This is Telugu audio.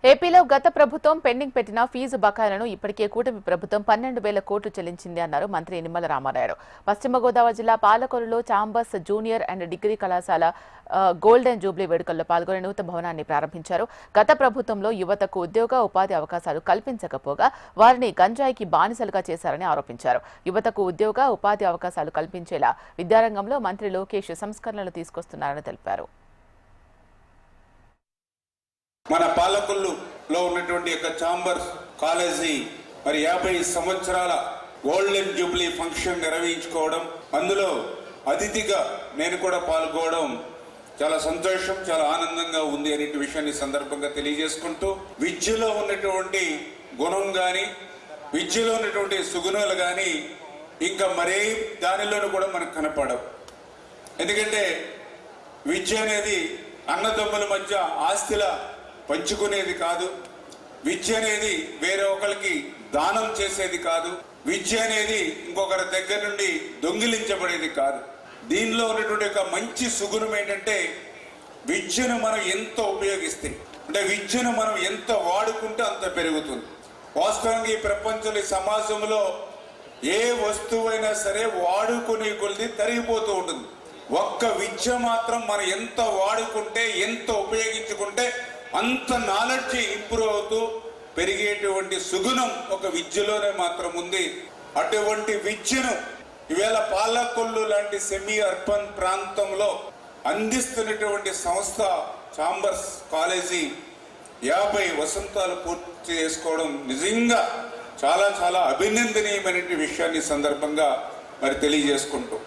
ఏపీలో గత ప్రభుత్వం పెండింగ్ పెట్టిన ఫీజు బకాయిలను ఇప్పటికే కూటమి ప్రభుత్వం 12,000 కోట్లు చెల్లించింది అన్నారు మంత్రి నిమ్మల రామానాయుడు. పశ్చిమ గోదావరి జిల్లా పాలకొల్లులో చాంబర్స్ జూనియర్ అండ్ డిగ్రీ కళాశాల గోల్డెన్ జూబ్లీ వేడుకల్లో పాల్గొని నూతన భవనాన్ని ప్రారంభించారు. గత ప్రభుత్వంలో యువతకు ఉద్యోగ ఉపాధి అవకాశాలు కల్పించకపోగా వారిని గంజాయికి బానిసలుగా చేశారని ఆరోపించారు. యువతకు ఉద్యోగ ఉపాధి అవకాశాలు కల్పించేలా విద్యారంగంలో మంత్రి లోకేష్ సంస్కరణలు తీసుకొస్తున్నారని తెలిపారు. మన పాలకొల్లులో ఉన్నటువంటి చాంబర్స్ కాలేజీ మరి 50 సంవత్సరాల గోల్డెన్ జూబ్లీ ఫంక్షన్ నిర్వహించుకోవడం, అందులో అతిథిగా నేను కూడా పాల్గొనడం చాలా సంతోషం, చాలా ఆనందంగా ఉంది అనే విషయాన్ని సందర్భంగా తెలియజేసుకుంటూ, విద్యలో ఉన్నటువంటి గుణం గాని, విద్యలో ఉన్నటువంటి సుగుణాలు గాని ఇంకా మరే దానిలోనూ కూడా మనకు కనపడవు. ఎందుకంటే విద్య అనేది అన్నదమ్ముల మధ్య ఆస్తిల పంచుకునేది కాదు. విద్య అనేది వేరే ఒకరికి దానం చేసేది కాదు. విద్య అనేది ఇంకొకరి దగ్గర నుండి దొంగిలించబడేది కాదు. దీనిలో ఉన్నటువంటి ఒక మంచి సుగుణం ఏంటంటే విద్యను మనం ఎంత ఉపయోగిస్తే, అంటే విద్యను మనం ఎంత వాడుకుంటే అంత పెరుగుతుంది. వాస్తవంగా ఈ ప్రపంచంలో, ఈ సమాజంలో ఏ వస్తువైనా సరే వాడుకునే కొద్ది తరిగిపోతూ ఉంటుంది. ఒక్క విద్య మాత్రం మనం ఎంత వాడుకుంటే, ఎంత ఉపయోగించుకుంటే అంత నాలెడ్జ్ ఇంప్రూవ్ అవుతూ పెరిగేటువంటి సుగుణం ఒక విద్యలోనే మాత్రం ఉంది. అటువంటి విద్యను ఈవేళ పాలకొల్లు లాంటి సెమీ అర్బన్ ప్రాంతంలో అందిస్తున్నటువంటి సంస్థ చాంబర్స్ కాలేజీ 50 వసంతాలు పూర్తి చేసుకోవడం నిజంగా చాలా చాలా అభినందనీయమైన విషయాన్ని సందర్భంగా మరి తెలియజేసుకుంటూ